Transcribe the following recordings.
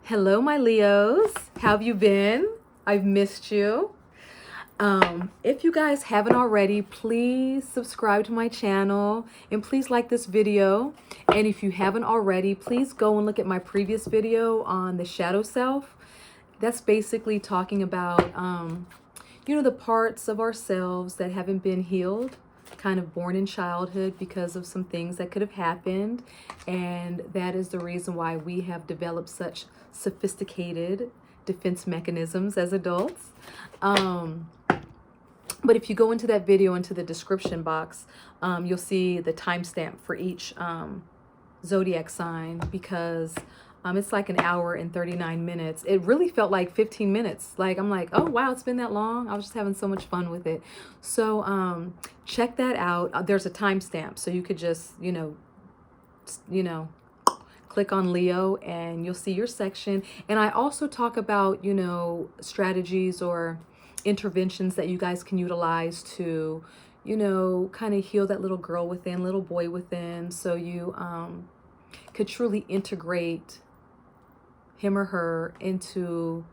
Hello, my Leos. How have you been? I've missed you. If you guys haven't already, please subscribe to my channel and please like this video. And if you haven't already, please go and look at my previous video on the shadow self. That's basically talking about, the parts of ourselves that haven't been healed, kind of born in childhood because of some things that could have happened. And that is the reason why we have developed such sophisticated defense mechanisms as adults. But if you go into that video, into the description box, you'll see the timestamp for each zodiac sign, because it's like an hour and 39 minutes. It really felt like 15 minutes. Like, I'm like, oh, wow, it's been that long. I was just having so much fun with it. So check that out. There's a timestamp, so you could just, click on Leo and you'll see your section. And I also talk about, strategies or interventions that you guys can utilize to, kind of heal that little girl within, little boy within, so you could truly integrate him or her into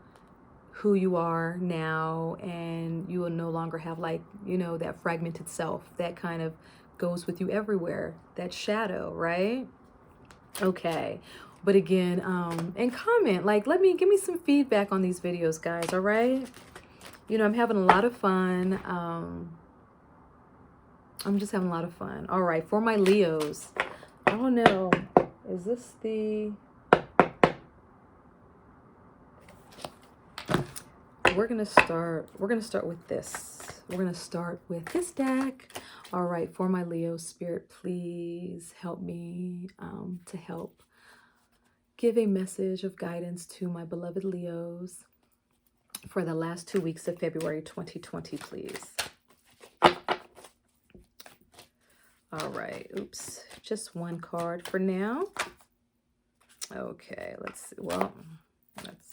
who you are now, and you will no longer have that fragmented self that kind of goes with you everywhere, that shadow, right? Okay. But again, and comment, give me some feedback on these videos, guys. All right. I'm having a lot of fun. I'm just having a lot of fun. All right. For my Leos, I don't know. Is this we're going to start with this. We're going to start with this deck. All right. For my Leo, Spirit, please help me to help give a message of guidance to my beloved Leos for the last 2 weeks of February 2020, please. All right. Oops. Just one card for now. Okay. Let's see. Well, that's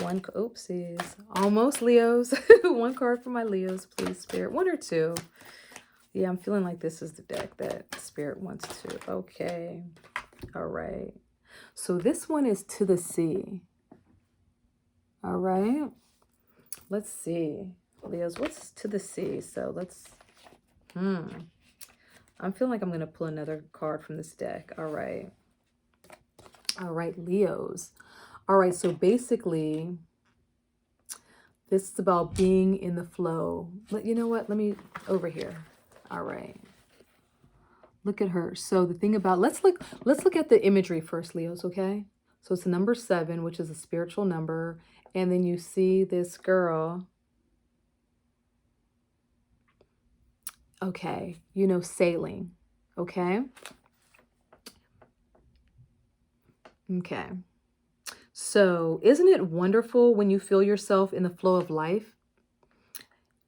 one. Oopsies. Almost Leos. One card for my Leos, please, Spirit. One or two. Yeah, I'm feeling like this is the deck that Spirit wants to. Okay. All right. So this one is To the Sea. All right. Let's see. Leos, what's To the Sea? So let's... I'm feeling like I'm going to pull another card from this deck. All right. All right, Leos. All right, so basically, this is about being in the flow. But you know what? Let me... Over here. All right. Look at her. So the thing about... Let's look at the imagery first, Leos, okay? So it's the number 7, which is a spiritual number. And then you see this girl... Okay, sailing, okay? Okay. So isn't it wonderful when you feel yourself in the flow of life?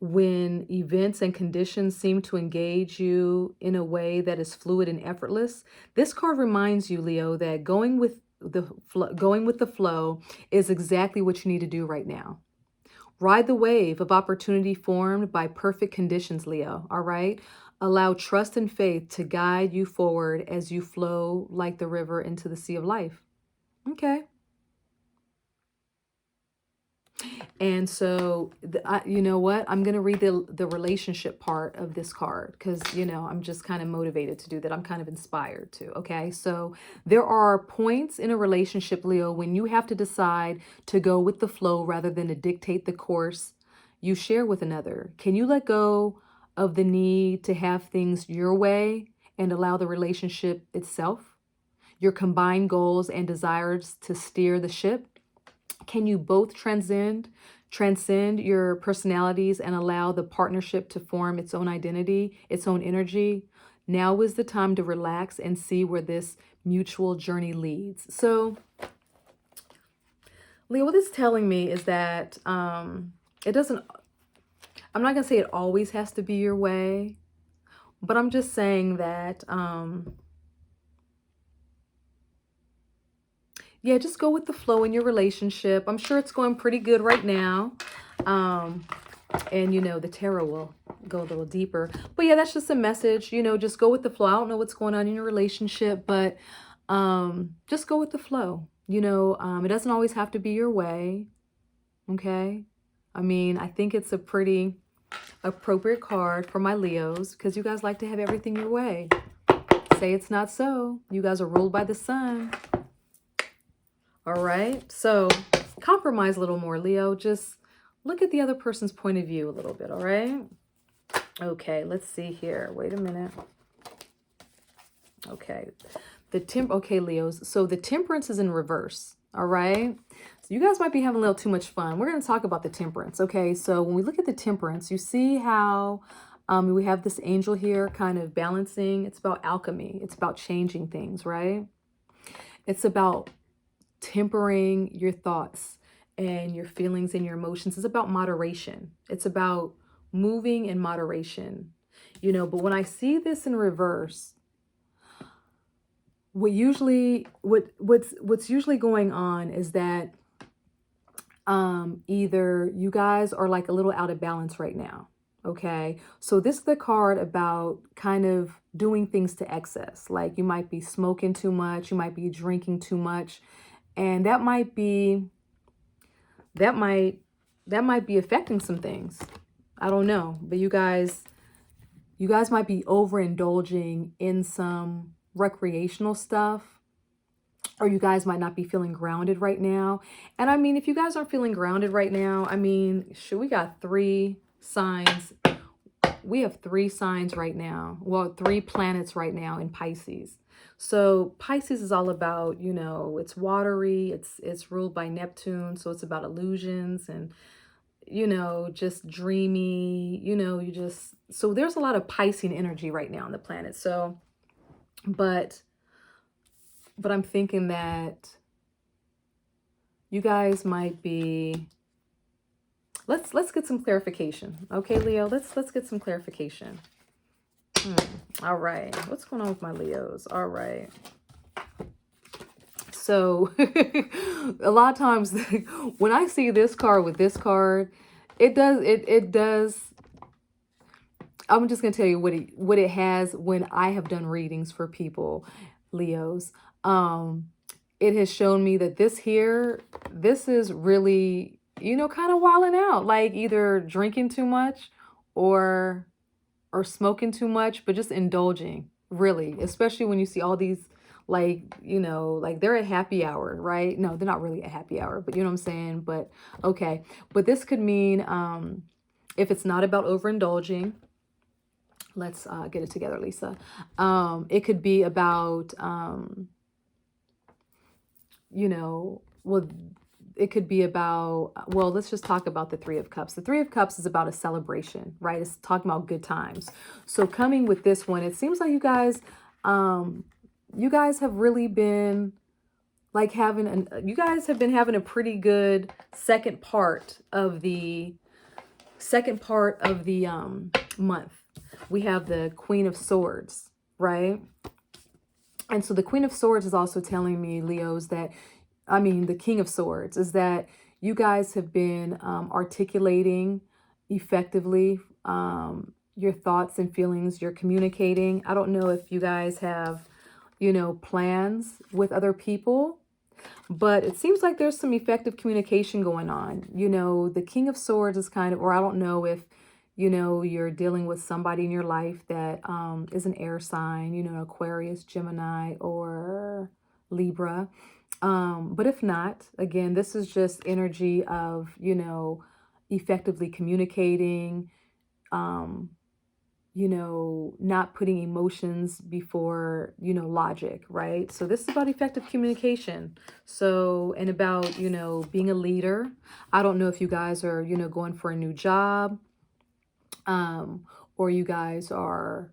When events and conditions seem to engage you in a way that is fluid and effortless? This card reminds you, Leo, that going with the flow is exactly what you need to do right now. Ride the wave of opportunity formed by perfect conditions, Leo, all right? Allow trust and faith to guide you forward as you flow like the river into the sea of life. Okay. And so, you know what? I'm going to read the relationship part of this card because, I'm just kind of motivated to do that. I'm kind of inspired to. Okay. So there are points in a relationship, Leo, when you have to decide to go with the flow rather than to dictate the course you share with another. Can you let go of the need to have things your way and allow the relationship itself, your combined goals and desires to steer the ship? Can you both transcend your personalities and allow the partnership to form its own identity, its own energy? Now is the time to relax and see where this mutual journey leads. So, Leo, what this is telling me is that it doesn't, I'm not going to say it always has to be your way, but I'm just saying that yeah, just go with the flow in your relationship. I'm sure it's going pretty good right now. And, the tarot will go a little deeper. But yeah, that's just a message, just go with the flow. I don't know what's going on in your relationship, but just go with the flow. It doesn't always have to be your way. Okay. I mean, I think it's a pretty appropriate card for my Leos because you guys like to have everything your way. Say it's not so. You guys are ruled by the sun. All right. So compromise a little more, Leo. Just look at the other person's point of view a little bit. All right. Okay. Let's see here. Wait a minute. Okay. Okay, Leos. So the Temperance is in reverse. All right. So you guys might be having a little too much fun. We're going to talk about the Temperance. Okay. So when we look at the Temperance, you see how we have this angel here kind of balancing. It's about alchemy. It's about changing things, right? It's about tempering your thoughts and your feelings and your emotions. It's about moderation. It's about moving in moderation, but when I see this in reverse, what's usually going on is that either you guys are like a little out of balance right now. Okay, so this is the card about kind of doing things to excess. Like you might be smoking too much, you might be drinking too much, and that might be affecting some things. I don't know, but you guys might be overindulging in some recreational stuff, or you guys might not be feeling grounded right now. And I mean, if you guys aren't feeling grounded right now, I mean, we got 3 signs. We have 3 signs right now. Well, 3 planets right now in Pisces. So Pisces is all about, it's watery, it's ruled by Neptune, so it's about illusions and just dreamy, so there's a lot of Piscean energy right now on the planet. So, but I'm thinking that you guys might be, let's get some clarification. Okay, Leo, let's get some clarification. All right. What's going on with my Leos? All right. So a lot of times when I see this card with this card, it does. I'm just going to tell you what it has when I have done readings for people, Leos. It has shown me that this is really, kind of wilding out, like either drinking too much or smoking too much, but just indulging, really, especially when you see all these, like, like they're at happy hour, right? No, they're not really at happy hour, but you know what I'm saying? But okay. But this could mean, if it's not about overindulging, let's get it together, Lisa. It could be about, it could be about, let's just talk about the 3 of Cups. The 3 of Cups is about a celebration, right? It's talking about good times. So coming with this one, it seems like you guys have really been like you guys have been having a pretty good second part of the month. We have the Queen of Swords, right? And so the Queen of Swords is also telling me, Leos, that, the King of Swords is that you guys have been articulating effectively your thoughts and feelings. You're communicating. I don't know if you guys have, plans with other people, but it seems like there's some effective communication going on. The King of Swords is kind of, or I don't know if, you're dealing with somebody in your life that is an air sign, Aquarius, Gemini, or Libra. But if not, again, this is just energy of, effectively communicating, not putting emotions before, logic, right? So this is about effective communication. So, and about, being a leader. I don't know if you guys are, going for a new job, or you guys are,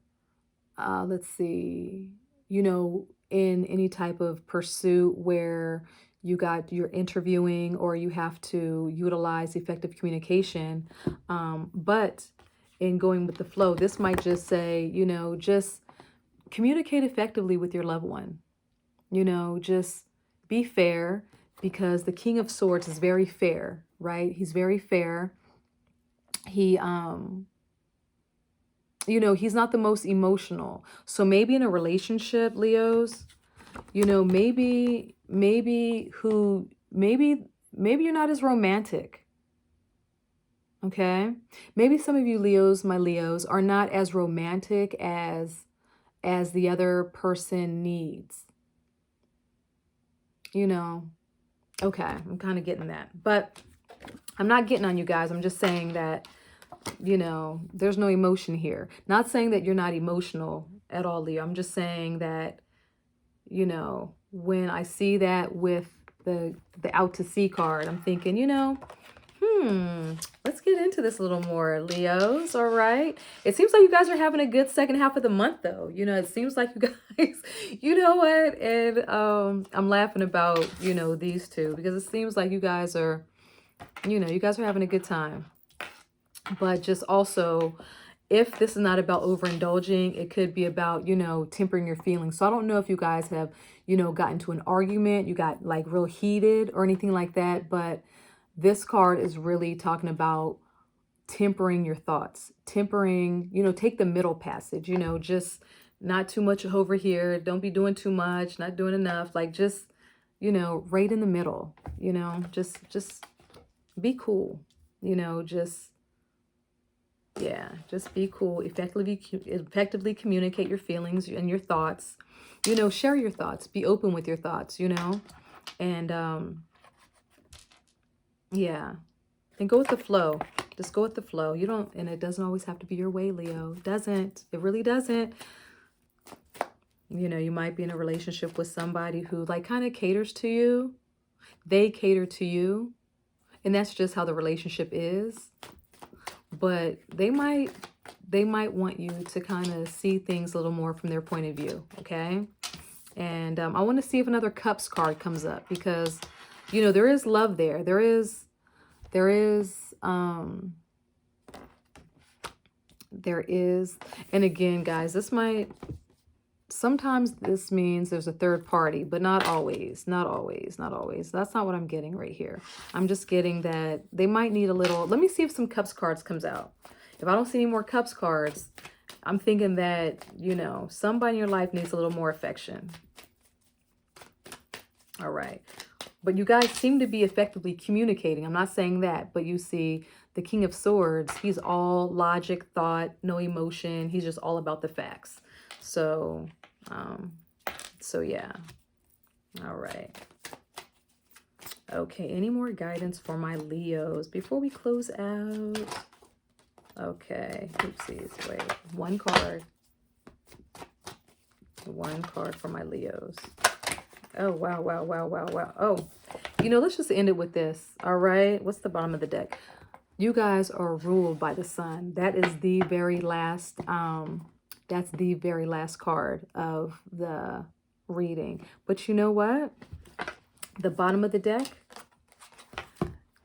let's see, in any type of pursuit where you're interviewing or you have to utilize effective communication. But in going with the flow, this might just say, just communicate effectively with your loved one. Just be fair, because the King of Swords is very fair, right? He's very fair. He, he's not the most emotional. So maybe in a relationship, Leos, maybe maybe maybe you're not as romantic. Okay. Maybe some of you Leos, my Leos, are not as romantic as the other person needs, you know. Okay, I'm kind of getting that. But I'm not getting on you guys. I'm just saying that, you know, there's no emotion here. Not saying that you're not emotional at all, Leo. I'm just saying that, you know, when I see that with the out to sea card, I'm thinking, you know, let's get into this a little more, Leos. All right. It seems like you guys are having a good second half of the month, though. You know, it seems like you guys, you know what? And I'm laughing about, you know, these two because it seems like you guys are, you know, you guys are having a good time. But just also, if this is not about overindulging, it could be about, you know, tempering your feelings. So I don't know if you guys have, you know, gotten to an argument, you got like real heated or anything like that, but this card is really talking about tempering your thoughts, tempering, you know, take the middle passage, you know, just not too much over here. Don't be doing too much, not doing enough. Like just, you know, right in the middle, you know, just be cool, you know, just, yeah, just be cool. Effectively communicate your feelings and your thoughts, you know, share your thoughts, be open with your thoughts, you know, and, yeah. And go with the flow. Just go with the flow. You don't, and it doesn't always have to be your way, Leo. It doesn't. It really doesn't. You know, you might be in a relationship with somebody who like kind of caters to you. They cater to you. And that's just how the relationship is. But they might want you to kind of see things a little more from their point of view. Okay. And I want to see if another Cups card comes up because, you know, there is love there. There is, and again, guys, this might, sometimes this means there's a third party, but not always, not always, not always. That's not what I'm getting right here. I'm just getting that they might need a little, let me see if some Cups cards comes out. If I don't see any more Cups cards, I'm thinking that, you know, somebody in your life needs a little more affection. All right. But you guys seem to be effectively communicating. I'm not saying that, but you see the King of Swords, he's all logic, thought, no emotion. He's just all about the facts. So, yeah. All right. Okay. Any more guidance for my Leos before we close out? Okay. Oopsies. Wait. One card. One card for my Leos. Oh, wow, wow, wow, wow, wow. Oh, you know, let's just end it with this. All right. What's the bottom of the deck? You guys are ruled by the sun. That is the very last, that's the very last card of the reading. But you know what? The bottom of the deck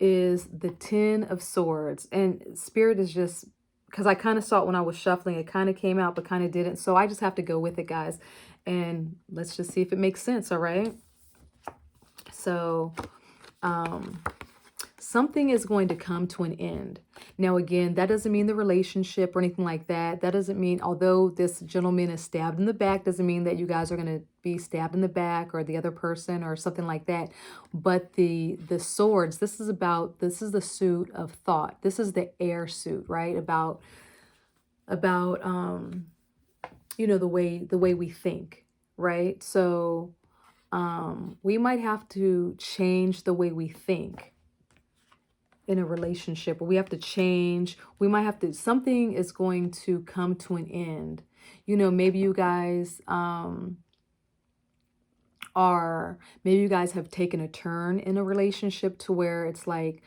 is the Ten of Swords. And Spirit is just, because I kind of saw it when I was shuffling. It kind of came out, but kind of didn't. So I just have to go with it, guys. And let's just see if it makes sense, all right? So, something is going to come to an end. Now, again, that doesn't mean the relationship or anything like that. That doesn't mean, although this gentleman is stabbed in the back, doesn't mean that you guys are going to be stabbed in the back or the other person or something like that. But the swords, this is the suit of thought. This is the air suit, right? About you know, the way we think, right? So we might have to change the way we think in a relationship, or we have to change. We might have to, something is going to come to an end. You know, maybe you guys maybe you guys have taken a turn in a relationship to where it's like,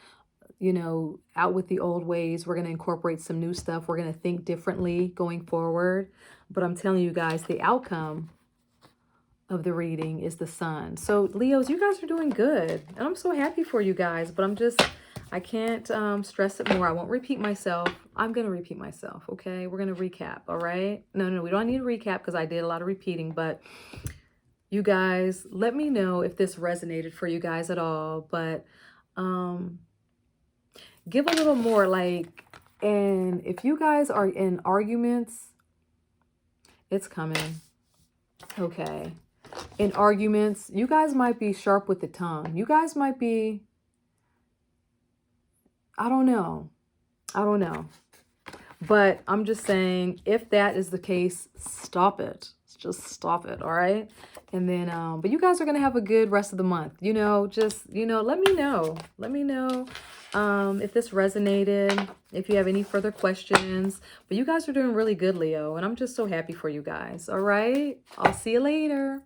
you know, out with the old ways. We're going to incorporate some new stuff. We're going to think differently going forward. But I'm telling you guys, the outcome of the reading is the sun. So Leos, you guys are doing good. And I'm so happy for you guys, but I can't stress it more. I won't repeat myself. I'm going to repeat myself. Okay. We're going to recap. All right. No, we don't need to recap because I did a lot of repeating, but you guys, let me know if this resonated for you guys at all, but, give a little more, like, and if you guys are in arguments, it's coming. Okay. in arguments. You guys might be sharp with the tongue. You guys might be, I don't know. I don't know. But I'm just saying, if that is the case, stop it. Just stop it, all right? And then, but you guys are going to have a good rest of the month. You know, just, you know, let me know. Let me know if this resonated, if you have any further questions. But you guys are doing really good, Leo. And I'm just so happy for you guys, all right? I'll see you later.